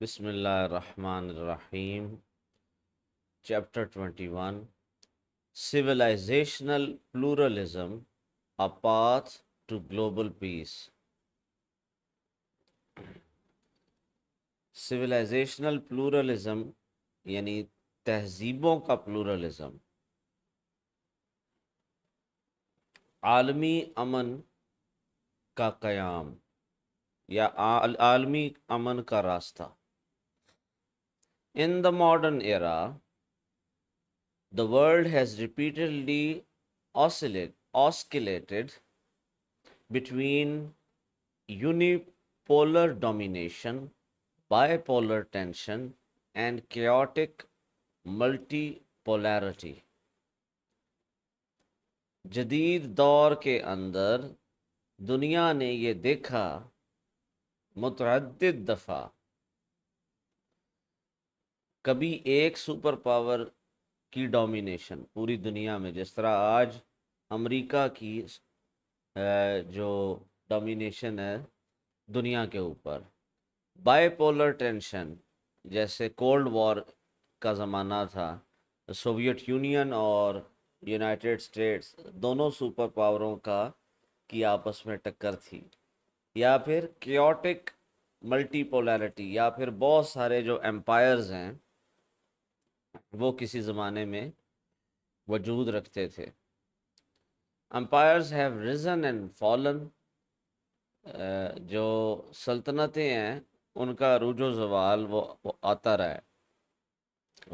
بسم اللہ الرحمن الرحیم. Chapter 21 Civilizational Pluralism, a Path to Global Peace. Civilizational pluralism یعنی تہذیبوں کا پلورلزم عالمی امن کا قیام یا عالمی امن کا راستہ. In the modern era, the world has repeatedly oscillated between unipolar domination, bipolar tension, and chaotic multipolarity. جدید دور کے اندر دنیا نے یہ دیکھا متعدد دفعہ، کبھی ایک سپر پاور کی ڈومینیشن پوری دنیا میں، جس طرح آج امریکہ کی جو ڈومینیشن ہے دنیا کے اوپر، بائی پولر ٹینشن جیسے کولڈ وار کا زمانہ تھا، سوویت یونین اور یونائٹڈ اسٹیٹس دونوں سپر پاوروں کی آپس میں ٹکر تھی، یا پھر کیوٹک ملٹی پولیرٹی، یا پھر بہت سارے جو امپائرز ہیں وہ کسی زمانے میں وجود رکھتے تھے. Umpires have reason and fallen, جو سلطنتیں ہیں ان کا عروج و زوال وہ آتا رہا ہے.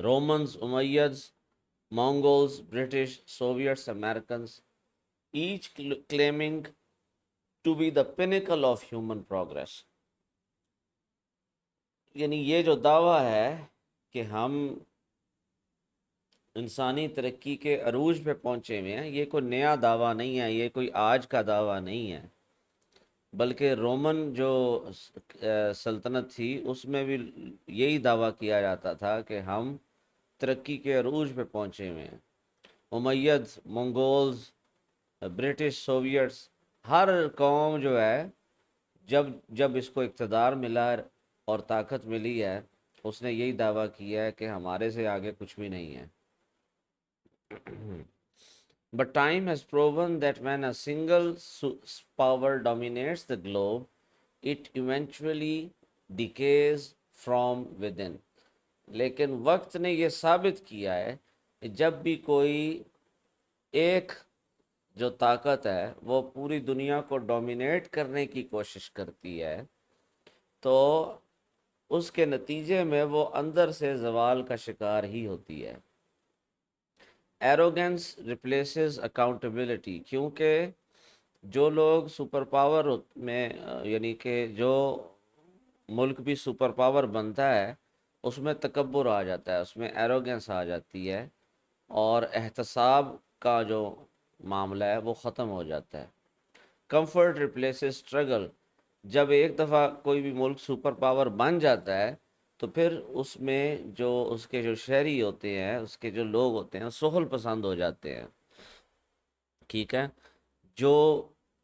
Romans, Umayyads, Mongols, British, Soviets, Americans, each claiming to be the pinnacle of human progress. یعنی یہ جو دعویٰ ہے کہ ہم انسانی ترقی کے عروج پہ پہنچے ہوئے ہیں، یہ کوئی نیا دعویٰ نہیں ہے، یہ کوئی آج کا دعویٰ نہیں ہے، بلکہ رومن جو سلطنت تھی اس میں بھی یہی دعویٰ کیا جاتا تھا کہ ہم ترقی کے عروج پہ پہنچے ہوئے ہیں. امید، منگولز، برٹش، سوویٹس، ہر قوم جو ہے جب اس کو اقتدار ملا اور طاقت ملی ہے، اس نے یہی دعویٰ کیا ہے کہ ہمارے سے آگے کچھ بھی نہیں ہے. But time has proven that when a single power dominates the globe, it eventually decays from within. لیکن وقت نے یہ ثابت کیا ہے کہ جب بھی کوئی ایک جو طاقت ہے وہ پوری دنیا کو ڈومینیٹ کرنے کی کوشش کرتی ہے تو اس کے نتیجے میں وہ اندر سے زوال کا شکار ہی ہوتی ہے. ایروگنس ریپلیسز اکاؤنٹیبلٹی، کیونکہ جو لوگ سپر پاور میں یعنی کہ جو ملک بھی سپر پاور بنتا ہے اس میں تکبر آ جاتا ہے، اس میں ایروگنس آ جاتی ہے، اور احتساب کا جو معاملہ ہے وہ ختم ہو جاتا ہے. کمفرٹ ریپلیسز اسٹرگل، جب ایک دفعہ کوئی بھی ملک سپر پاور بن جاتا ہے تو پھر اس میں جو اس کے جو شہری ہوتے ہیں، اس کے جو لوگ ہوتے ہیں سہل پسند ہو جاتے ہیں. ٹھیک ہے، جو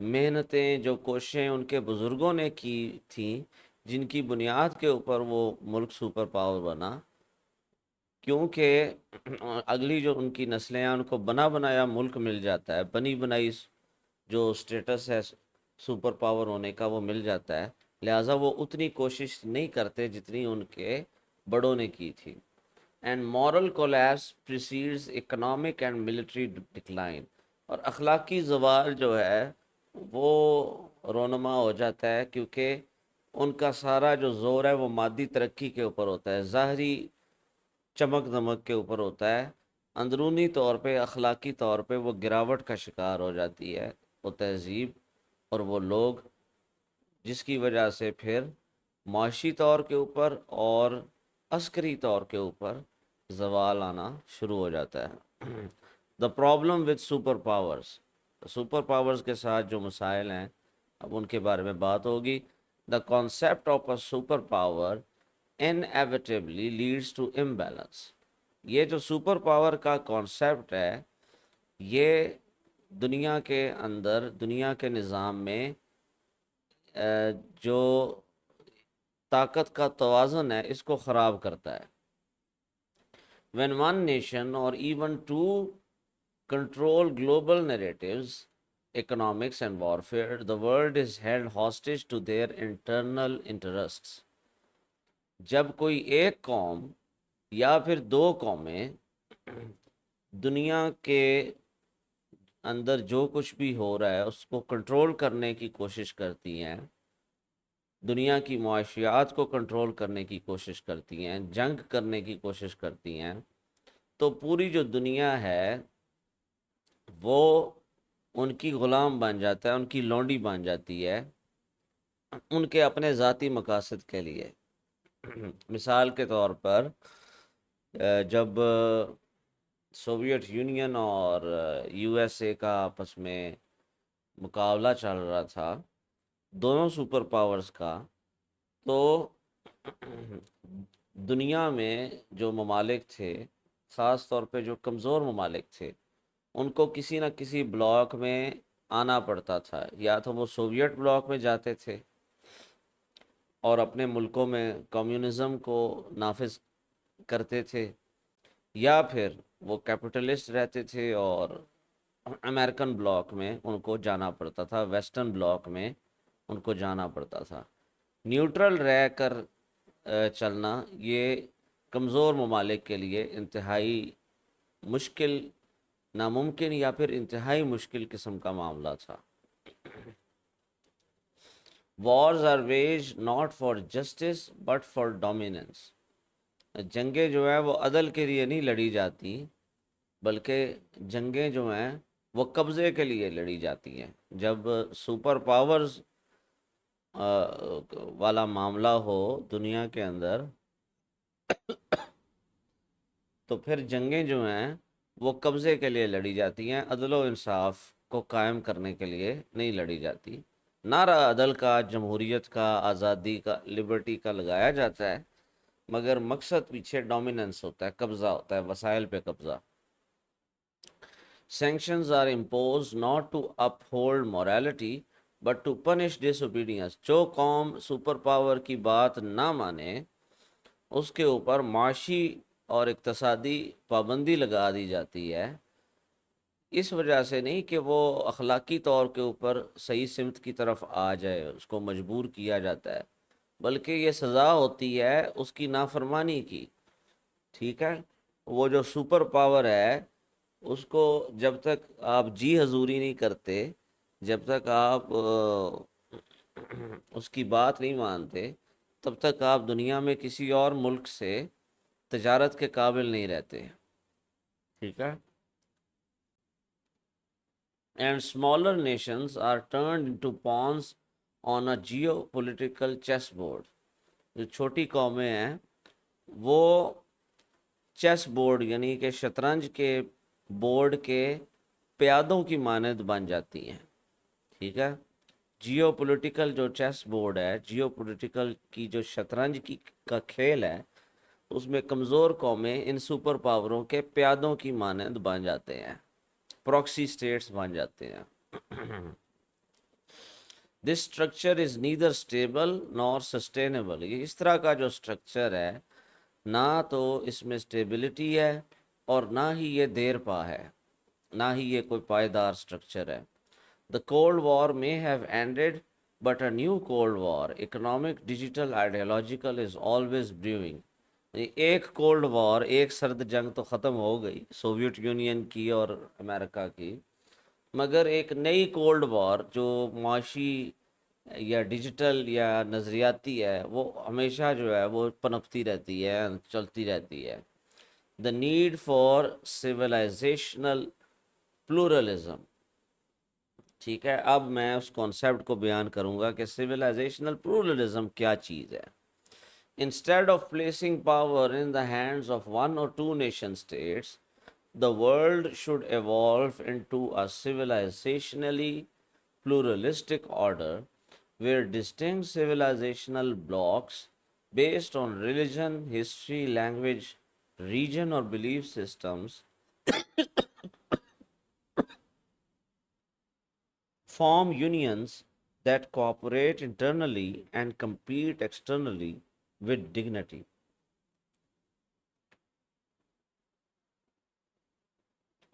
محنتیں، جو کوششیں ان کے بزرگوں نے کی تھیں، جن کی بنیاد کے اوپر وہ ملک سپر پاور بنا، کیونکہ اگلی جو ان کی نسلیں ہیں ان کو بنا بنایا ملک مل جاتا ہے، بنی بنائی جو سٹیٹس ہے سپر پاور ہونے کا وہ مل جاتا ہے، لہٰذا وہ اتنی کوشش نہیں کرتے جتنی ان کے بڑوں نے کی تھی. And moral collapse precedes economic and military decline, اور اخلاقی زوال جو ہے وہ رونما ہو جاتا ہے، کیونکہ ان کا سارا جو زور ہے وہ مادی ترقی کے اوپر ہوتا ہے، ظاہری چمک دمک کے اوپر ہوتا ہے. اندرونی طور پہ، اخلاقی طور پہ وہ گراوٹ کا شکار ہو جاتی ہے وہ تہذیب اور وہ لوگ، جس کی وجہ سے پھر معاشی طور کے اوپر اور عسکری طور کے اوپر زوال آنا شروع ہو جاتا ہے. The problem with super powers, super powers کے ساتھ جو مسائل ہیں اب ان کے بارے میں بات ہوگی. The concept of a super power inevitably leads to imbalance. یہ جو سپر پاور کا کانسیپٹ ہے یہ دنیا کے اندر، دنیا کے نظام میں جو طاقت کا توازن ہے اس کو خراب کرتا ہے. When one nation or even two control global narratives, economics, and warfare, the world is held hostage to their internal interests. جب کوئی ایک قوم یا پھر دو قومیں دنیا کے اندر جو کچھ بھی ہو رہا ہے اس کو کنٹرول کرنے کی کوشش کرتی ہیں، دنیا کی معاشیات کو کنٹرول کرنے کی کوشش کرتی ہیں، جنگ کرنے کی کوشش کرتی ہیں، تو پوری جو دنیا ہے وہ ان کی غلام بن جاتا ہے، ان کی لونڈی بن جاتی ہے ان کے اپنے ذاتی مقاصد کے لیے. مثال کے طور پر جب سوویت یونین اور یو ایس اے کا آپس میں مقابلہ چل رہا تھا دونوں سپر پاورز کا، تو دنیا میں جو ممالک تھے، خاص طور پہ جو کمزور ممالک تھے، ان کو کسی نہ کسی بلاک میں آنا پڑتا تھا. یا تو وہ سوویت بلاک میں جاتے تھے اور اپنے ملکوں میں کمیونزم کو نافذ کرتے تھے، یا پھر وہ کیپٹلسٹ رہتے تھے اور امریکن بلاک میں ان کو جانا پڑتا تھا، ویسٹرن بلاک میں ان کو جانا پڑتا تھا. نیوٹرل رہ کر چلنا یہ کمزور ممالک کے لیے انتہائی مشکل، ناممکن یا پھر انتہائی مشکل قسم کا معاملہ تھا. Wars are waged not for justice but for dominance. جنگیں جو ہیں وہ عدل کے لیے نہیں لڑی جاتی، بلکہ جنگیں جو ہیں وہ قبضے کے لیے لڑی جاتی ہیں. جب سپر پاورز والا معاملہ ہو دنیا کے اندر تو پھر جنگیں جو ہیں وہ قبضے کے لیے لڑی جاتی ہیں، عدل و انصاف کو قائم کرنے کے لیے نہیں لڑی جاتی. نعرہ عدل کا، جمہوریت کا، آزادی کا، لبرٹی کا لگایا جاتا ہے، مگر مقصد پیچھے ڈومیننس ہوتا ہے، قبضہ ہوتا ہے، وسائل پہ قبضہ. Sanctions are imposed not to uphold morality but to punish disobedience. جو قوم سپر پاور کی بات نہ مانے اس کے اوپر معاشی اور اقتصادی پابندی لگا دی جاتی ہے، اس وجہ سے نہیں کہ وہ اخلاقی طور کے اوپر صحیح سمت کی طرف آ جائے، اس کو مجبور کیا جاتا ہے، بلکہ یہ سزا ہوتی ہے اس کی نافرمانی کی. ٹھیک ہے، وہ جو سپر پاور ہے اس کو جب تک آپ جی حضوری نہیں کرتے، جب تک آپ اس کی بات نہیں مانتے، تب تک آپ دنیا میں کسی اور ملک سے تجارت کے قابل نہیں رہتے. ٹھیک ہے. And smaller nations are turned into pawns on a geopolitical chessboard. جو چھوٹی قومیں ہیں وہ چیس بورڈ یعنی کہ شطرنج کے بورڈ کے پیادوں کی مانند بن جاتی ہیں. ٹھیک ہے. جیو پولیٹیکل جو چیس بورڈ ہے، جیو پولیٹیکل کی جو شطرنج کی کا کھیل ہے، اس میں کمزور قومیں ان سپر پاوروں کے پیادوں کی مانند بن جاتے ہیں، پراکسی سٹیٹس بن جاتے ہیں. This structure is neither stable Noor sustainable. یہ اس طرح کا جو اسٹرکچر ہے نہ تو اس میں اسٹیبلٹی ہے اور نہ ہی یہ دیر پا ہے، نہ ہی یہ کوئی پائیدار اسٹرکچر ہے. The Cold War may have ended, but a new Cold War, economic, digital, ideological, is always brewing. ایک کولڈ وار، ایک سرد جنگ تو ختم ہو گئی سوویت یونین کی اور امریکہ کی، مگر ایک نئی کولڈ وار جو معاشی یا ڈیجیٹل یا نظریاتی ہے وہ ہمیشہ جو ہے وہ پنپتی رہتی ہے، چلتی رہتی ہے. The need for civilizational pluralism. ٹھیک ہے. اب میں اس کانسیپٹ کو بیان کروں گا کہ سویلائزیشنل پلورلزم کیا چیز ہے. Instead of placing power in the hands of one or two nation states, the world should evolve into a civilizationally pluralistic order where distinct civilizational blocks based on religion, history, language, region, or belief systems form unions that cooperate internally and compete externally with dignity.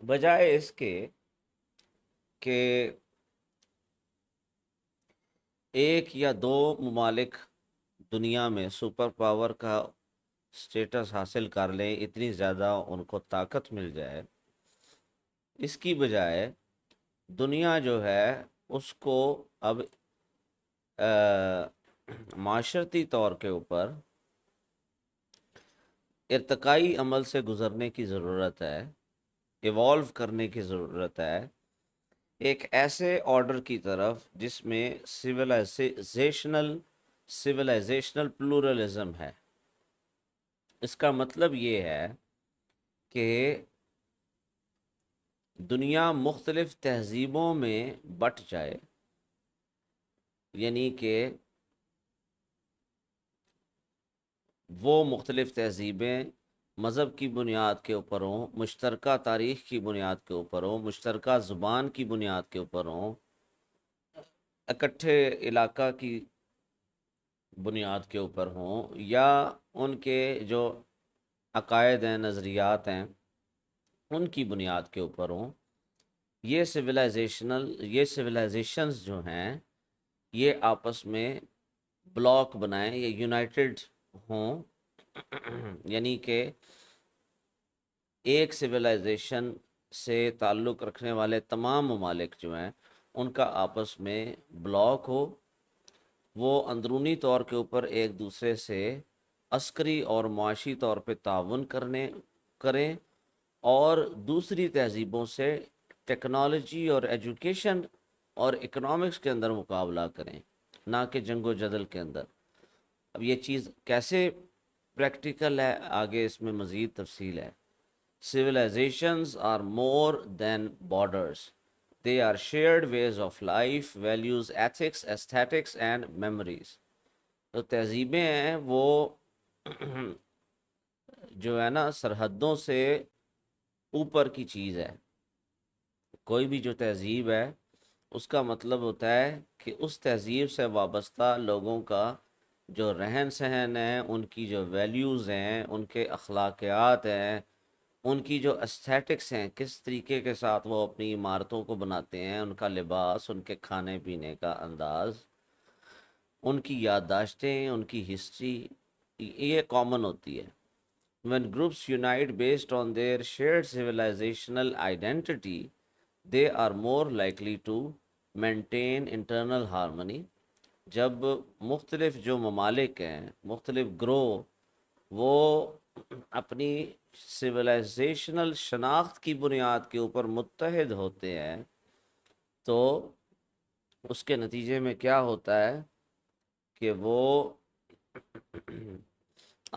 بجائے اس کے کہ ایک یا دو ممالک دنیا میں super power کا status حاصل کر لیں، اتنی زیادہ ان کو طاقت مل جائے، اس کی بجائے دنیا جو ہے اس کو اب معاشرتی طور کے اوپر ارتقائی عمل سے گزرنے کی ضرورت ہے، ایوالو کرنے کی ضرورت ہے ایک ایسے آرڈر کی طرف جس میں سویلائزیشنل پلورلزم ہے۔ اس کا مطلب یہ ہے کہ دنیا مختلف تہذیبوں میں بٹ جائے، یعنی کہ وہ مختلف تہذیبیں مذہب کی بنیاد کے اوپر ہوں، مشترکہ تاریخ کی بنیاد کے اوپر ہوں، مشترکہ زبان کی بنیاد کے اوپر ہوں، اکٹھے علاقہ کی بنیاد کے اوپر ہوں، یا ان کے جو عقائد ہیں، نظریات ہیں، ان کی بنیاد کے اوپر ہوں۔ یہ سویلائزیشنز جو ہیں یہ آپس میں بلاک بنائیں یا یونائٹڈ ہوں، یعنی کہ ایک سویلائزیشن سے تعلق رکھنے والے تمام ممالک جو ہیں ان کا آپس میں بلاک ہو، وہ اندرونی طور کے اوپر ایک دوسرے سے عسکری اور معاشی طور پہ تعاون کریں، اور دوسری تہذیبوں سے ٹیکنالوجی اور ایجوکیشن اور اکنامکس کے اندر مقابلہ کریں، نہ کہ جنگ و جدل کے اندر۔ اب یہ چیز کیسے پریکٹیکل ہے، آگے اس میں مزید تفصیل ہے۔ Civilizations are more than borders. They are shared ways of life, values, ethics, aesthetics and memories. تو تہذیبیں ہیں وہ جو ہے نا سرحدوں سے اوپر کی چیز ہے۔ کوئی بھی جو تہذیب ہے اس کا مطلب ہوتا ہے کہ اس تہذیب سے وابستہ لوگوں کا جو رہن سہن ہے، ان کی جو ویلیوز ہیں، ان کے اخلاقیات ہیں، ان کی جو استھیٹکس ہیں، کس طریقے کے ساتھ وہ اپنی عمارتوں کو بناتے ہیں، ان کا لباس، ان کے کھانے پینے کا انداز، ان کی یادداشتیں، ان کی ہسٹری، یہ کامن ہوتی ہے۔ When groups unite based on their shared civilizational identity, they are more likely to maintain internal harmony. جب مختلف جو ممالک ہیں، مختلف گروہ، وہ اپنی سویلائزیشنل شناخت کی بنیاد کے اوپر متحد ہوتے ہیں، تو اس کے نتیجے میں کیا ہوتا ہے کہ وہ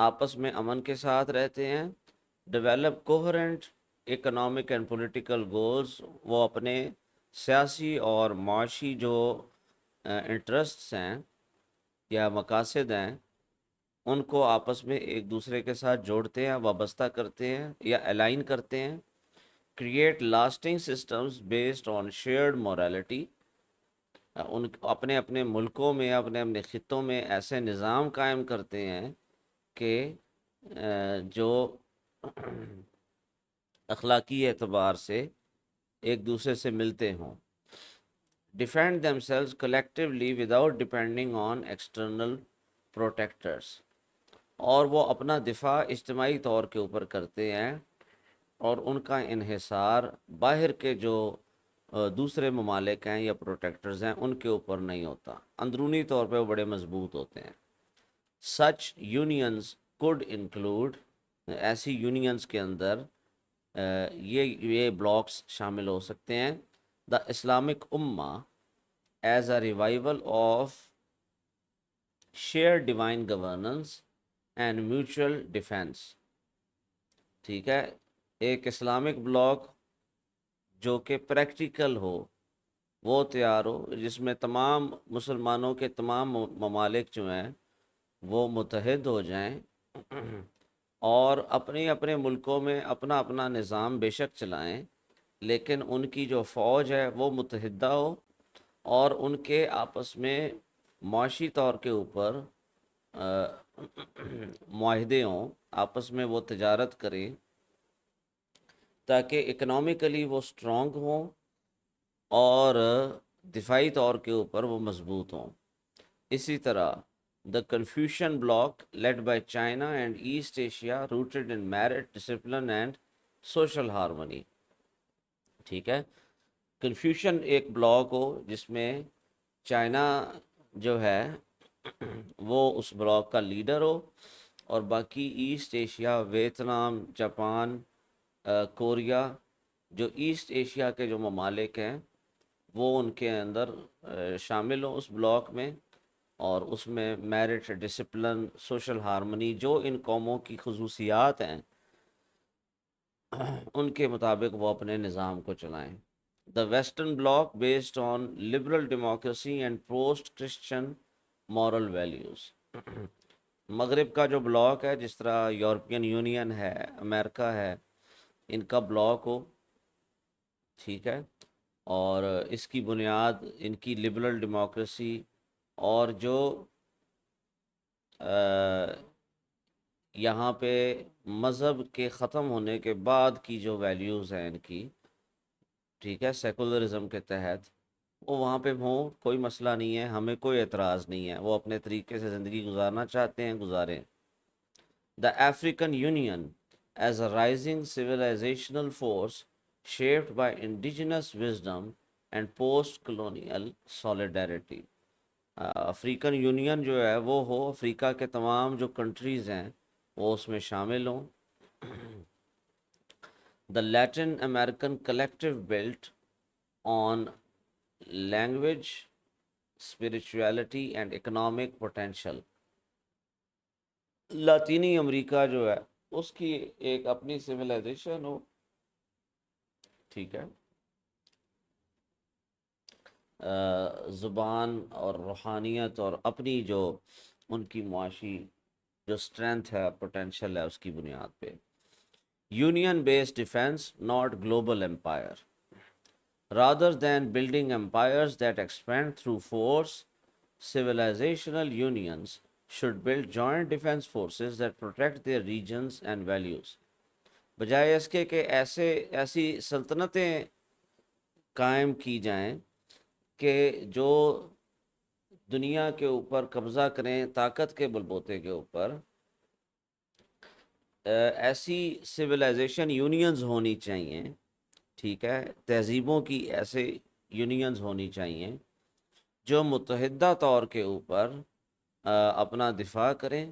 آپس میں امن کے ساتھ رہتے ہیں، develop coherent economic and political goals, وہ اپنے سیاسی اور معاشی جو انٹرسٹس ہیں یا مقاصد ہیں ان کو آپس میں ایک دوسرے کے ساتھ جوڑتے ہیں، وابستہ کرتے ہیں یا الائن کرتے ہیں۔ Create lasting systems based on shared morality, ان اپنے اپنے ملکوں میں، اپنے اپنے خطوں میں ایسے نظام قائم کرتے ہیں کہ جو اخلاقی اعتبار سے ایک دوسرے سے ملتے ہوں۔ Defend themselves collectively without depending on external protectors, اور وہ اپنا دفاع اجتماعی طور کے اوپر کرتے ہیں، اور ان کا انحصار باہر کے جو دوسرے ممالک ہیں یا پروٹیکٹرز ہیں ان کے اوپر نہیں ہوتا، اندرونی طور پہ وہ بڑے مضبوط ہوتے ہیں۔ سچ یونینز کوڈ انکلوڈ، ایسی یونینز کے اندر یہ بلاکس شامل ہو سکتے ہیں۔ دا اسلامک امہ as a revival of share divine governance and mutual defence, ٹھیک ہے، ایک اسلامک بلاک جو کہ پریکٹیکل ہو، وہ تیار ہو، جس میں تمام مسلمانوں کے تمام ممالک جو ہیں وہ متحد ہو جائیں اور اپنے اپنے ملکوں میں اپنا اپنا نظام بے شک چلائیں، لیکن ان کی جو فوج ہے وہ متحدہ ہو، اور ان کے آپس میں معاشی طور کے اوپر معاہدے ہوں، آپس میں وہ تجارت کریں تاکہ اکنامکلی وہ اسٹرانگ ہوں اور دفاعی طور کے اوپر وہ مضبوط ہوں۔ اسی طرح the Confucian bloc led by China and East Asia rooted in merit discipline and social harmony, ٹھیک ہے۔ کنفیوشن ایک بلاک ہو جس میں چائنا جو ہے وہ اس بلاک کا لیڈر ہو، اور باقی East Asia, Vietnam, Japan, Korea, جو ایسٹ ایشیا کے جو ممالک ہیں وہ ان کے اندر شامل ہوں اس بلاک میں، اور اس میں میرٹ، ڈسپلن، سوشل ہارمنی، جو ان قوموں کی خصوصیات ہیں ان کے مطابق وہ اپنے نظام کو چلائیں۔ The western bloc based on liberal democracy and post Christian moral values, مغرب کا جو بلاک ہے، جس طرح یورپین یونین ہے، امریکہ ہے، ان کا بلاک ہو، ٹھیک ہے، اور اس کی بنیاد ان کی لبرل ڈیموکریسی اور جو یہاں پہ مذہب کے ختم ہونے کے بعد کی جو ویلیوز ہیں ان کی، ٹھیک ہے، سیکولرزم کے تحت، وہ وہاں پہ ہوں، کوئی مسئلہ نہیں ہے، ہمیں کوئی اعتراض نہیں ہے، وہ اپنے طریقے سے زندگی گزارنا چاہتے ہیں گزاریں۔ The African Union as a rising civilisational force shaped by indigenous wisdom and post-colonial solidarity۔ African Union جو ہے وہ ہو، افریقہ کے تمام جو کنٹریز ہیں وہ اس میں شامل ہوں۔ The Latin American collective built on language, spirituality and economic potential, لاطینی امریکہ جو ہے اس کی ایک اپنی سویلائزیشن ہو، ٹھیک ہے، زبان اور روحانیت اور اپنی جو ان کی معاشی جو اسٹرینتھ ہے، پوٹینشل ہے، اس کی بنیاد پہ۔ Union based defence not global empire rather than building empires that expand through force, civilizational unions should build joint defense forces that protect their regions and values۔ بجائے اس کے کہ ایسی سلطنتیں قائم کی جائیں کہ جو دنیا کے اوپر قبضہ کریں طاقت کے بلبوتے کے اوپر، ایسی سویلائزیشن یونینز ہونی چاہیے، ٹھیک ہے، تہذیبوں کی ایسے یونینز ہونی چاہیے جو متحدہ طور کے اوپر اپنا دفاع کریں،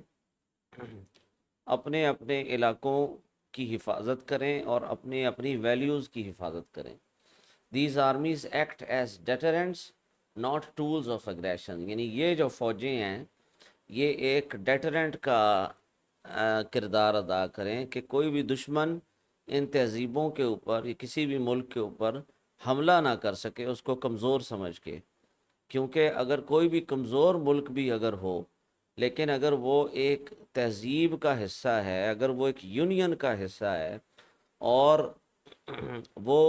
اپنے اپنے علاقوں کی حفاظت کریں اور اپنی ویلیوز کی حفاظت کریں۔ These armies act as deterrents not tools of aggression، یعنی یہ جو فوجیں ہیں یہ ایک ڈیٹرنٹ کا کردار ادا کریں کہ کوئی بھی دشمن ان تہذیبوں کے اوپر یا کسی بھی ملک کے اوپر حملہ نہ کر سکے اس کو کمزور سمجھ کے، کیونکہ اگر کوئی بھی کمزور ملک بھی اگر ہو لیکن اگر وہ ایک تہذیب کا حصہ ہے، اگر وہ ایک یونین کا حصہ ہے اور وہ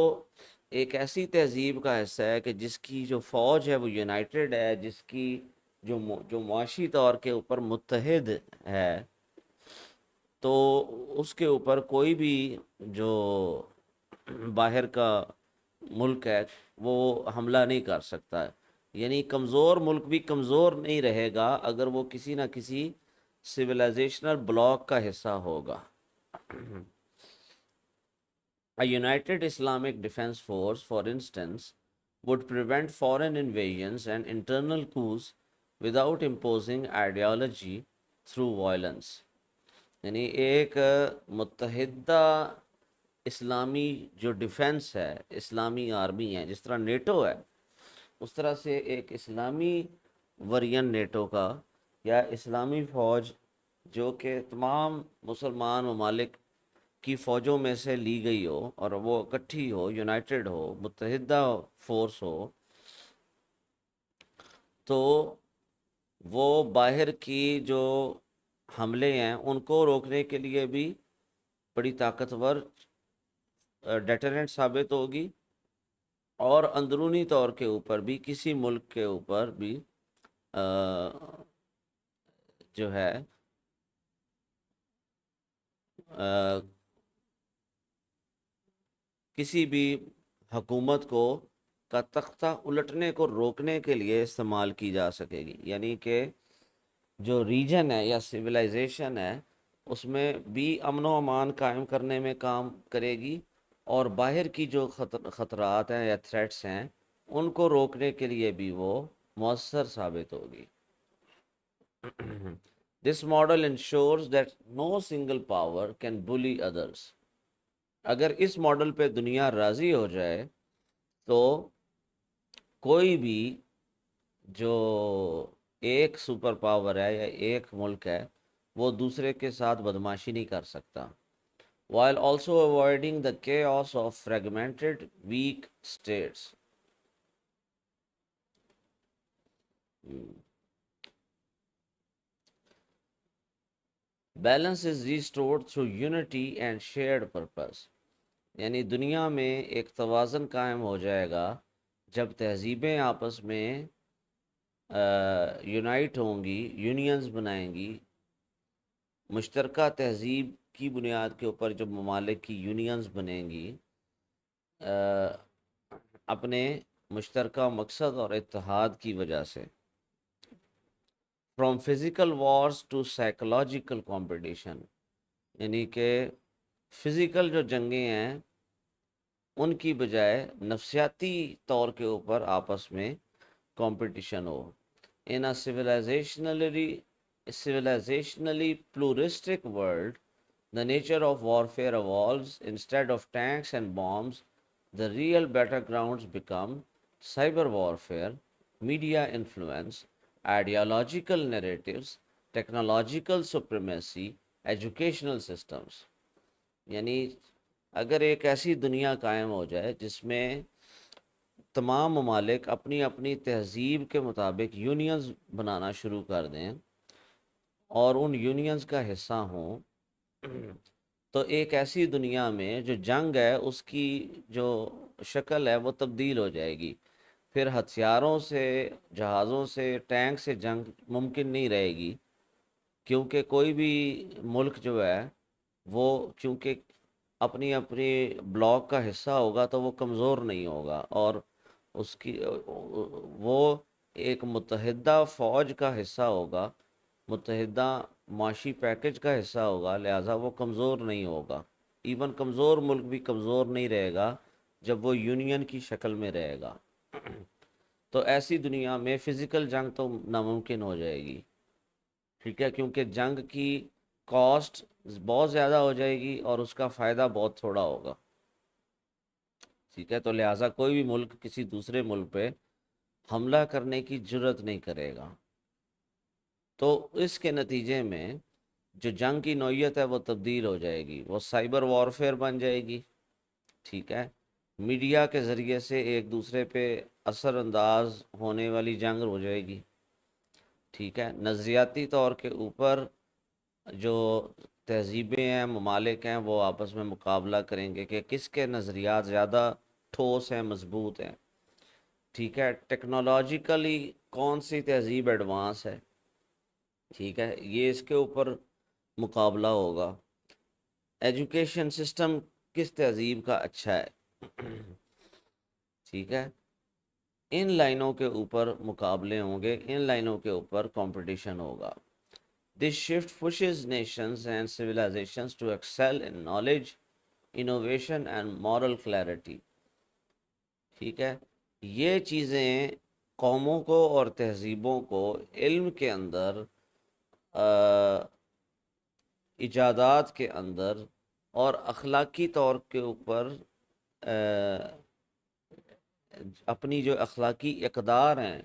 ایک ایسی تہذیب کا حصہ ہے کہ جس کی جو فوج ہے وہ یونائٹڈ ہے، جس کی جو معاشی طور کے اوپر متحد ہے، تو اس کے اوپر کوئی بھی جو باہر کا ملک ہے وہ حملہ نہیں کر سکتا ہے۔ یعنی کمزور ملک بھی کمزور نہیں رہے گا اگر وہ کسی نہ کسی سویلائزیشنل بلاک کا حصہ ہوگا۔ A united Islamic defense force, for instance, would prevent foreign invasions and internal coups without imposing ideology through violence۔ یعنی ایک متحدہ اسلامی جو ڈیفنس ہے، اسلامی آرمی ہے، جس طرح نیٹو ہے اس طرح سے ایک اسلامی ورین نیٹو کا یا اسلامی فوج جو کہ تمام مسلمان ممالک کی فوجوں میں سے لی گئی ہو اور وہ اکٹھی ہو، یونائٹڈ ہو، متحدہ فورس ہو، تو وہ باہر کی جو حملے ہیں ان کو روکنے کے لیے بھی بڑی طاقتور ڈیٹرنٹ ثابت ہوگی، اور اندرونی طور کے اوپر بھی کسی ملک کے اوپر بھی جو ہے کسی بھی حکومت کو کا تختہ الٹنے کو روکنے کے لیے استعمال کی جا سکے گی. یعنی کہ جو ریجن ہے یا سویلائزیشن ہے اس میں بھی امن و امان قائم کرنے میں کام کرے گی، اور باہر کی جو خطرات ہیں یا تھریٹس ہیں ان کو روکنے کے لیے بھی وہ مؤثر ثابت ہوگی. This model ensures that no single power can bully others. اگر اس ماڈل پہ دنیا راضی ہو جائے تو کوئی بھی جو ایک سپر پاور ہے یا ایک ملک ہے وہ دوسرے کے ساتھ بدماشی نہیں کر سکتا. while also avoiding the chaos of fragmented weak states. Balance is restored through unity and shared purpose. یعنی دنیا میں ایک توازن قائم ہو جائے گا جب تہذیبیں آپس میں یونائٹ ہوں گی، یونینز بنائیں گی. مشترکہ تہذیب کی بنیاد کے اوپر جب ممالک کی یونینز بنیں گی اپنے مشترکہ مقصد اور اتحاد کی وجہ سے. From physical wars to psychological competition, یعنی کہ فزیکل جو جنگیں ہیں ان کی بجائے نفسیاتی طور کے اوپر آپس میں competition who. In a civilizationally pluralistic world, the nature of warfare evolves. Instead of tanks and bombs, the real battlegrounds become cyber warfare, media influence, ideological narratives, technological supremacy, educational systems. یعنی اگر ایک ایسی دنیا قائم ہو جائے جس میں تمام ممالک اپنی اپنی تہذیب کے مطابق یونینز بنانا شروع کر دیں اور ان یونینز کا حصہ ہوں، تو ایک ایسی دنیا میں جو جنگ ہے اس کی جو شکل ہے وہ تبدیل ہو جائے گی. پھر ہتھیاروں سے، جہازوں سے، ٹینک سے جنگ ممکن نہیں رہے گی، کیونکہ کوئی بھی ملک جو ہے وہ کیونکہ اپنی اپنی بلاک کا حصہ ہوگا تو وہ کمزور نہیں ہوگا، اور اس کی وہ ایک متحدہ فوج کا حصہ ہوگا، متحدہ معاشی پیکج کا حصہ ہوگا، لہٰذا وہ کمزور نہیں ہوگا. ایون کمزور ملک بھی کمزور نہیں رہے گا جب وہ یونین کی شکل میں رہے گا. تو ایسی دنیا میں فزیکل جنگ تو ناممکن ہو جائے گی، ٹھیک ہے، کیونکہ جنگ کی کاسٹ بہت زیادہ ہو جائے گی اور اس کا فائدہ بہت تھوڑا ہوگا، ٹھیک ہے. تو لہٰذا کوئی بھی ملک کسی دوسرے ملک پہ حملہ کرنے کی جرت نہیں کرے گا. تو اس کے نتیجے میں جو جنگ کی نوعیت ہے وہ تبدیل ہو جائے گی، وہ سائبر وارفیئر بن جائے گی، ٹھیک ہے. میڈیا کے ذریعے سے ایک دوسرے پہ اثر انداز ہونے والی جنگ ہو جائے گی، ٹھیک ہے. نظریاتی طور کے اوپر جو تہذیبیں ہیں، ممالک ہیں، وہ آپس میں مقابلہ کریں گے کہ کس کے نظریات زیادہ ٹھوس ہیں، مضبوط ہیں، ٹھیک ہے. ٹیکنالوجیکلی کون سی تہذیب ایڈوانس ہے، ٹھیک ہے، یہ اس کے اوپر مقابلہ ہوگا. ایجوکیشن سسٹم کس تہذیب کا اچھا ہے، ٹھیک ہے. ان لائنوں کے اوپر مقابلے ہوں گے، ان لائنوں کے اوپر کمپٹیشن ہوگا. This shift pushes nations and civilizations to excel in knowledge, innovation and moral clarity. ٹھیک ہے. یہ چیزیں قوموں کو اور تہذیبوں کو علم کے اندر، ایجادات کے اندر اور اخلاقی طور کے اوپر اپنی جو اخلاقی اقدار ہیں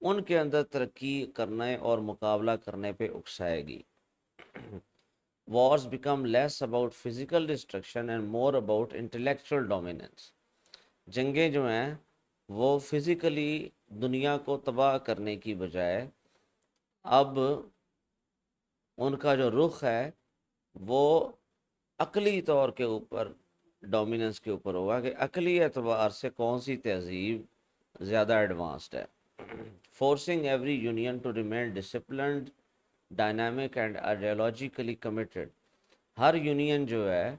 ان کے اندر ترقی کرنے اور مقابلہ کرنے پہ اکسائے گی. Wars become less about physical destruction and more about intellectual dominance. جنگیں جو ہیں وہ فزیکلی دنیا کو تباہ کرنے کی بجائے اب ان کا جو رخ ہے وہ عقلی طور کے اوپر ڈومیننس کے اوپر ہوگا کہ عقلی اعتبار سے کون سی تہذیب زیادہ ایڈوانسڈ ہے. Forcing every union to remain disciplined dynamic and ideologically committed. ہر یونین جو ہے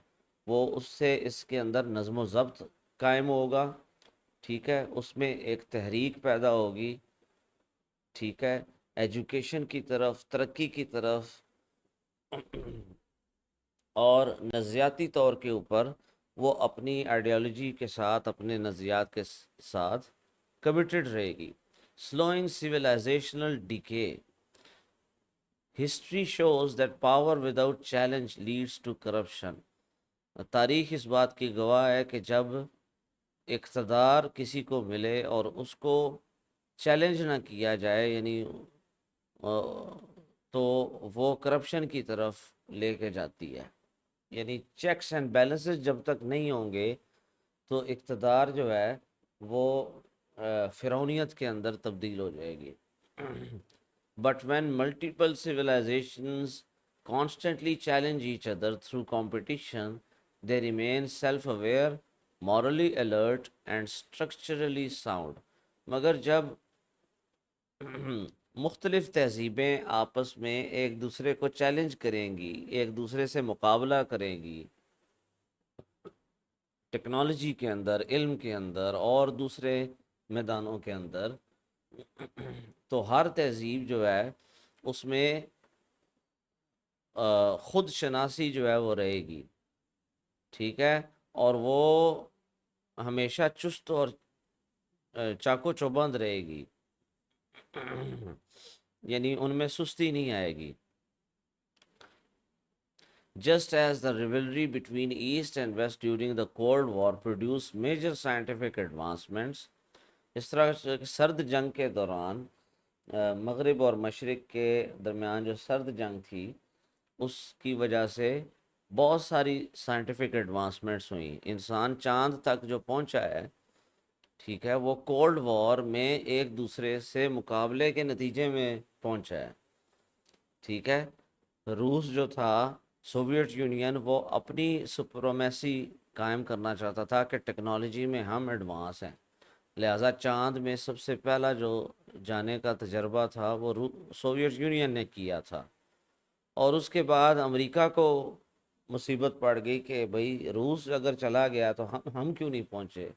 وہ اس سے اس کے اندر نظم و ضبط قائم ہوگا. ٹھیک ہے، اس میں ایک تحریک پیدا ہوگی. ٹھیک ہے، ایجوکیشن کی طرف، ترقی کی طرف، اور نظریاتی طور کے اوپر وہ اپنی آئیڈیالوجی کے ساتھ، اپنے نظریات کے ساتھ کمیٹڈ رہے گی. Slowing civilisational decay. History shows that power without challenge leads to corruption. تاریخ اس بات کی گواہ ہے کہ جب اقتدار کسی کو ملے اور اس کو چیلنج نہ کیا جائے، یعنی تو وہ کرپشن کی طرف لے کے جاتی ہے. یعنی چیکس اینڈ بیلنسز جب تک نہیں ہوں گے تو اقتدار جو ہے وہ فرعونیت کے اندر تبدیل ہو جائے گی. But when multiple civilisations constantly challenge each other through competition, they remain self-aware, morally alert and structurally sound. مگر جب مختلف تہذیبیں آپس میں ایک دوسرے کو چیلنج کریں گی، ایک دوسرے سے مقابلہ کریں گی، ٹیکنالوجی کے اندر، علم کے اندر اور دوسرے میدانوں کے اندر، تو ہر تہذیب جو ہے اس میں خود شناسی جو ہے وہ رہے گی. ٹھیک ہے، اور وہ ہمیشہ چست اور چاقو چوبند رہے گی، یعنی ان میں سستی نہیں آئے گی. Just as the rivalry between East and West during the Cold War produced major scientific advancements, اس طرح سرد جنگ کے دوران مغرب اور مشرق کے درمیان جو سرد جنگ تھی اس کی وجہ سے بہت ساری سائنٹیفک ایڈوانسمنٹس ہوئیں. انسان چاند تک جو پہنچا ہے، ٹھیک ہے، وہ کولڈ وار میں ایک دوسرے سے مقابلے کے نتیجے میں پہنچا ہے. ٹھیک ہے، روس جو تھا، سوویٹ یونین، وہ اپنی سپرومیسی قائم کرنا چاہتا تھا کہ ٹیکنالوجی میں ہم ایڈوانس ہیں، لہٰذا چاند میں سب سے پہلا جو جانے کا تجربہ تھا وہ سوویت یونین نے کیا تھا. اور اس کے بعد امریکہ کو مصیبت پڑ گئی کہ بھئی روس اگر چلا گیا تو ہم کیوں نہیں پہنچے.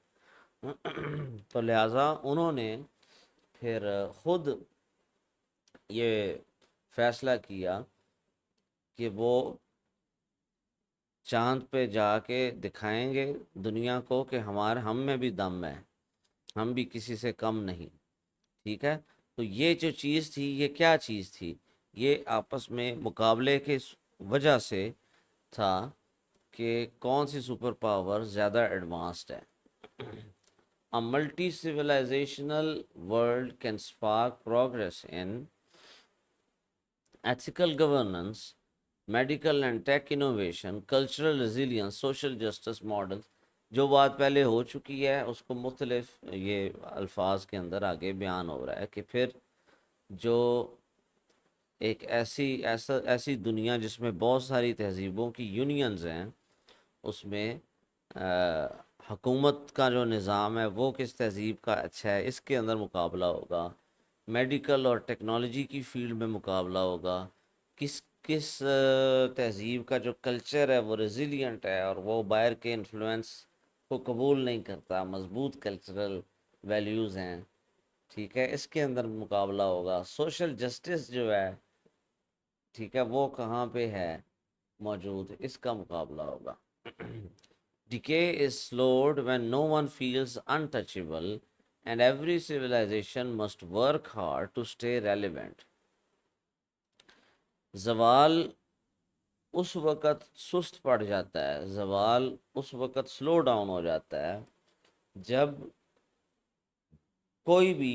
تو لہٰذا انہوں نے پھر خود یہ فیصلہ کیا کہ وہ چاند پہ جا کے دکھائیں گے دنیا کو کہ ہم میں بھی دم ہے، ہم بھی کسی سے کم نہیں. ٹھیک ہے، تو یہ جو چیز تھی، یہ کیا چیز تھی؟ یہ آپس میں مقابلے کے وجہ سے تھا کہ کون سی سپر پاور زیادہ ایڈوانسڈ ہے. A multi-civilizational world can spark progress in ethical governance, medical and tech innovation, cultural resilience, social justice models. جو بات پہلے ہو چکی ہے اس کو مختلف یہ الفاظ کے اندر آگے بیان ہو رہا ہے کہ پھر جو ایک ایسی دنیا جس میں بہت ساری تہذیبوں کی یونینز ہیں، اس میں حکومت کا جو نظام ہے وہ کس تہذیب کا اچھا ہے، اس کے اندر مقابلہ ہوگا. میڈیکل اور ٹیکنالوجی کی فیلڈ میں مقابلہ ہوگا، کس تہذیب کا جو کلچر ہے وہ ریزیلینٹ ہے اور وہ باہر کے انفلوئنس کو قبول نہیں کرتا، مضبوط کلچرل ویلیوز ہیں. ٹھیک ہے، اس کے اندر مقابلہ ہوگا. سوشل جسٹس جو ہے، ٹھیک ہے، وہ کہاں پہ ہے موجود، اس کا مقابلہ ہوگا. Decay is slowed when no one feels untouchable and every civilization must work hard to stay relevant. زوال اس وقت سست پڑ جاتا ہے، زوال اس وقت سلو ڈاؤن ہو جاتا ہے جب کوئی بھی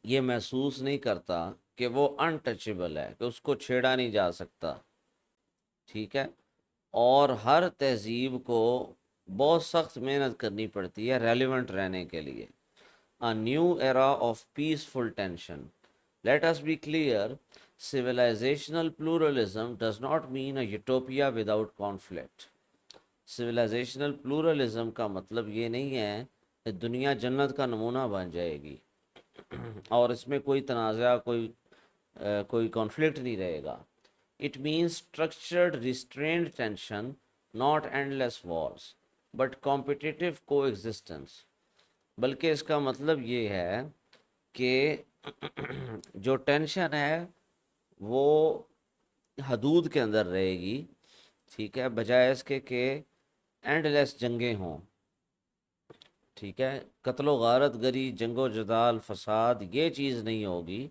یہ محسوس نہیں کرتا کہ وہ انٹچیبل ہے، کہ اس کو چھیڑا نہیں جا سکتا. ٹھیک ہے، اور ہر تہذیب کو بہت سخت محنت کرنی پڑتی ہے ریلیونٹ رہنے کے لیے. A new era of peaceful tension. Let us be clear, civilizational pluralism does not mean a utopia without conflict. Civilisational pluralism کا مطلب یہ نہیں ہے کہ دنیا جنت کا نمونہ بن جائے گی اور اس میں کوئی تنازع کوئی کانفلکٹ نہیں رہے گا. It means structured restrained tension, not endless wars but competitive coexistence. بلکہ اس کا مطلب یہ ہے کہ جو ٹینشن ہے وہ حدود کے اندر رہے گی, ٹھیک ہے, بجائے اس کے کہ اینڈ لیس جنگیں ہوں. ٹھیک ہے, قتل و غارت گری, جنگ و جدال, فساد, یہ چیز نہیں ہوگی.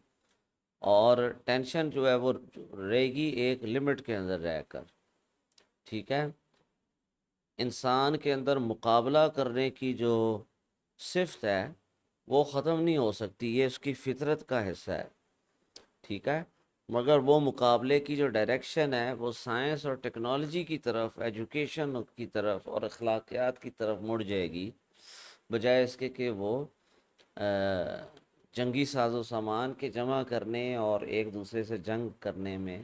اور ٹینشن جو ہے وہ رہے گی ایک لمٹ کے اندر رہ کر. ٹھیک ہے, انسان کے اندر مقابلہ کرنے کی جو صفت ہے وہ ختم نہیں ہو سکتی, یہ اس کی فطرت کا حصہ ہے. ٹھیک ہے, مگر وہ مقابلے کی جو ڈائریکشن ہے وہ سائنس اور ٹیکنالوجی کی طرف, ایجوکیشن کی طرف اور اخلاقیات کی طرف مڑ جائے گی, بجائے اس کے کہ وہ جنگی ساز و سامان کے جمع کرنے اور ایک دوسرے سے جنگ کرنے میں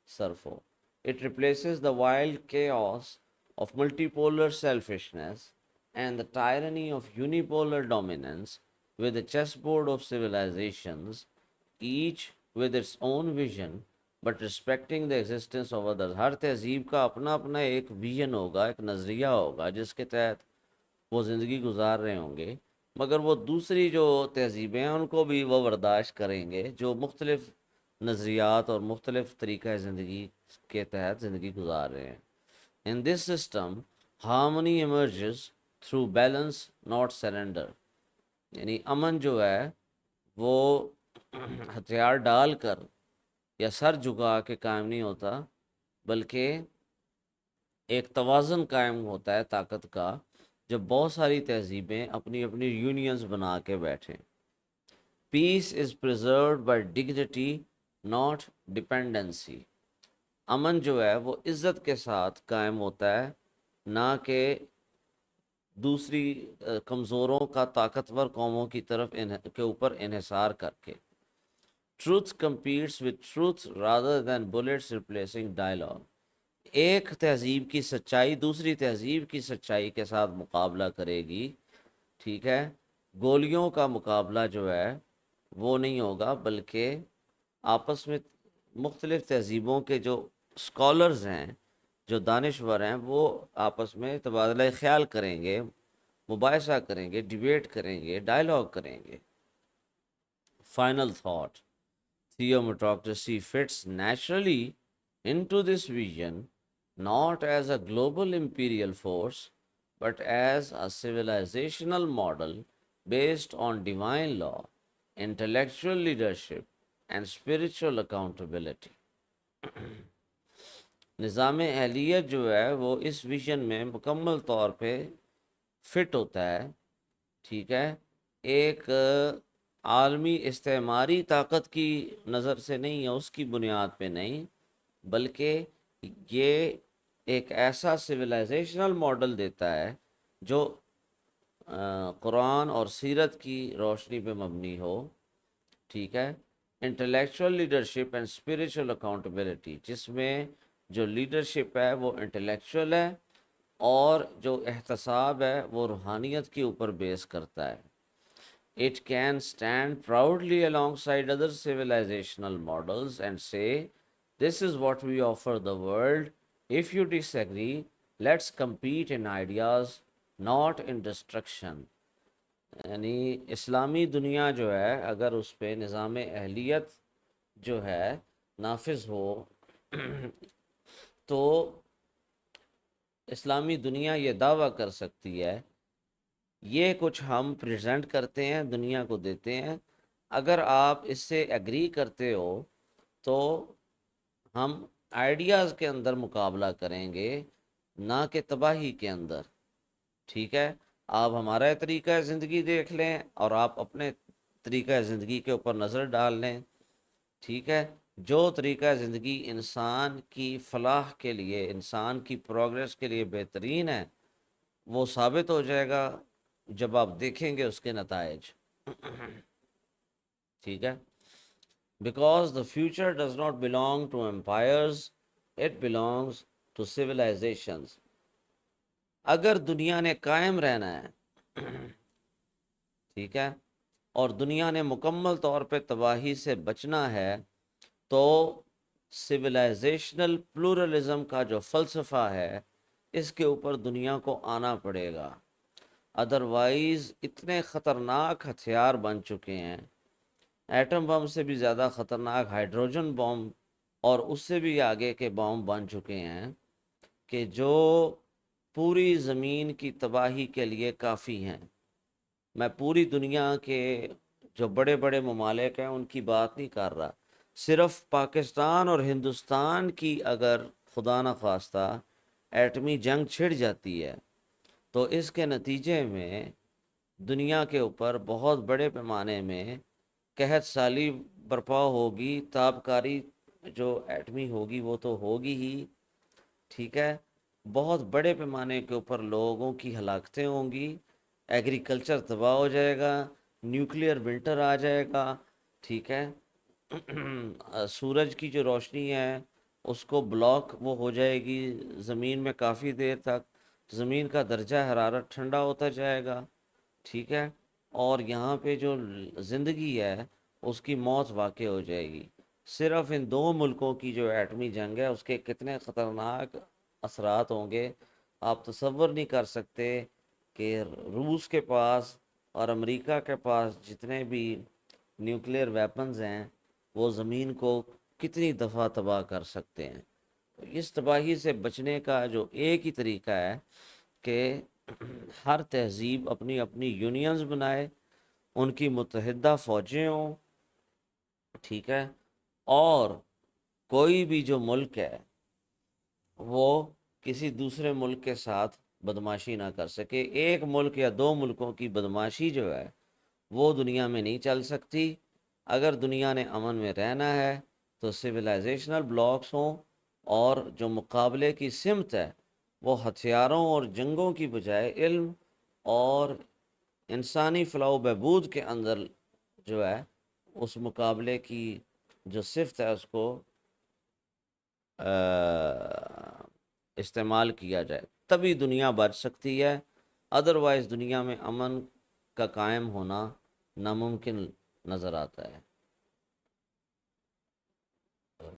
صرف ہو. It replaces the wild chaos of multipolar selfishness and the tyranny of unipolar dominance with a chessboard of civilizations, each with its own vision but respecting the existence of others. ہر تہذیب کا اپنا اپنا ایک ویژن ہوگا, ایک نظریہ ہوگا جس کے تحت وہ زندگی گزار رہے ہوں گے, مگر وہ دوسری جو تہذیبیں ہیں ان کو بھی وہ برداشت کریں گے جو مختلف نظریات اور مختلف طریقہ زندگی کے تحت زندگی گزار رہے ہیں. In this system, harmony emerges through balance, not surrender. یعنی امن جو ہے وہ ہتھیار ڈال کر یا سر جھکا کے قائم نہیں ہوتا, بلکہ ایک توازن قائم ہوتا ہے طاقت کا, جب بہت ساری تہذیبیں اپنی اپنی یونینز بنا کے بیٹھیں. پیس از پریزروڈ بائی ڈگنیٹی, ناٹ ڈپینڈنسی. امن جو ہے وہ عزت کے ساتھ قائم ہوتا ہے, نہ کہ دوسری کمزوروں کا طاقتور قوموں کی طرف کے اوپر انحصار کر کے. Truth competes with truth rather than bullets replacing dialogue. ایک تہذیب کی سچائی دوسری تہذیب کی سچائی کے ساتھ مقابلہ کرے گی. ٹھیک ہے, گولیوں کا مقابلہ جو ہے وہ نہیں ہوگا, بلکہ آپس میں مختلف تہذیبوں کے جو اسکالرز ہیں, جو دانشور ہیں, وہ آپس میں تبادلہ خیال کریں گے, مباحثہ کریں گے, ڈیبیٹ کریں گے, ڈائلاگ کریں گے. Final thought, theometocracy fits naturally into this vision, not as a global imperial force, but as a civilizational model based on divine law, intellectual leadership, and spiritual accountability. نظام اہلیت جو ہے وہ اس ویژن میں مکمل طور پہ فٹ ہوتا ہے. ٹھیک ہے, ایک عالمی استعماری طاقت کی نظر سے نہیں ہے, اس کی بنیاد پہ نہیں, بلکہ یہ ایک ایسا سویلائزیشنل ماڈل دیتا ہے جو قرآن اور سیرت کی روشنی پہ مبنی ہو. ٹھیک ہے, intellectual leadership and spiritual accountability, جس میں جو لیڈرشپ ہے وہ انٹلیکچوئل ہے اور جو احتساب ہے وہ روحانیت کے اوپر بیس کرتا ہے. It can stand proudly alongside other civilizational models and say, this is what we offer the world. If you disagree, let's compete in ideas, not in destruction. یعنی اسلامی دنیا جو ہے اگر اس پہ نظام اہلیت جو ہے نافذ ہو تو اسلامی دنیا یہ دعویٰ کر سکتی ہے, یہ کچھ ہم پریزنٹ کرتے ہیں, دنیا کو دیتے ہیں, اگر آپ اس سے ایگری کرتے ہو تو ہم آئیڈیاز کے اندر مقابلہ کریں گے, نہ کہ تباہی کے اندر. ٹھیک ہے, آپ ہمارا طریقہ زندگی دیکھ لیں اور آپ اپنے طریقہ زندگی کے اوپر نظر ڈال لیں. ٹھیک ہے, جو طریقہ زندگی انسان کی فلاح کے لیے, انسان کی پروگریس کے لیے بہترین ہے, وہ ثابت ہو جائے گا جب آپ دیکھیں گے اس کے نتائج. ٹھیک ہے, because the future does not belong to empires, it belongs to civilisations. اگر دنیا نے قائم رہنا ہے، ٹھیک ہے، اور دنیا نے مکمل طور پہ تباہی سے بچنا ہے، تو سویلائزیشنل پلورلزم کا جو فلسفہ ہے اس کے اوپر دنیا کو آنا پڑے گا۔ ادروائز اتنے خطرناک ہتھیار بن چکے ہیں، ایٹم بم سے بھی زیادہ خطرناک ہائیڈروجن بم اور اس سے بھی آگے کے بم بن چکے ہیں کہ جو پوری زمین کی تباہی کے لیے کافی ہیں۔ میں پوری دنیا کے جو بڑے بڑے ممالک ہیں ان کی بات نہیں کر رہا، صرف پاکستان اور ہندوستان کی اگر خدا نخواستہ ایٹمی جنگ چھڑ جاتی ہے تو اس کے نتیجے میں دنیا کے اوپر بہت بڑے پیمانے میں قحط سالی برپا ہوگی، تابکاری جو ایٹمی ہوگی وہ تو ہوگی ہی، ٹھیک ہے، بہت بڑے پیمانے کے اوپر لوگوں کی ہلاکتیں ہوں گی، ایگریکلچر تباہ ہو جائے گا، نیوکلیئر ونٹر آ جائے گا، ٹھیک ہے، سورج کی جو روشنی ہے اس کو بلاک وہ ہو جائے گی زمین میں کافی دیر تک، زمین کا درجہ حرارت ٹھنڈا ہوتا جائے گا، ٹھیک ہے، اور یہاں پہ جو زندگی ہے اس کی موت واقع ہو جائے گی۔ صرف ان دو ملکوں کی جو ایٹمی جنگ ہے اس کے کتنے خطرناک اثرات ہوں گے آپ تصور نہیں کر سکتے، کہ روس کے پاس اور امریکہ کے پاس جتنے بھی نیوکلیئر ویپنز ہیں وہ زمین کو کتنی دفعہ تباہ کر سکتے ہیں۔ اس تباہی سے بچنے کا جو ایک ہی طریقہ ہے کہ ہر تہذیب اپنی اپنی یونینز بنائے، ان کی متحدہ فوجیں ہوں، ٹھیک ہے، اور کوئی بھی جو ملک ہے وہ کسی دوسرے ملک کے ساتھ بدماشی نہ کر سکے۔ ایک ملک یا دو ملکوں کی بدماشی جو ہے وہ دنیا میں نہیں چل سکتی۔ اگر دنیا نے امن میں رہنا ہے تو سویلائزیشنل بلاکس ہوں، اور جو مقابلے کی سمت ہے وہ ہتھیاروں اور جنگوں کی بجائے علم اور انسانی فلاح و بہبود کے اندر جو ہے اس مقابلے کی جو صفت ہے اس کو استعمال کیا جائے، تبھی دنیا بچ سکتی ہے، ادروائز دنیا میں امن کا قائم ہونا ناممکن نظر آتا ہے۔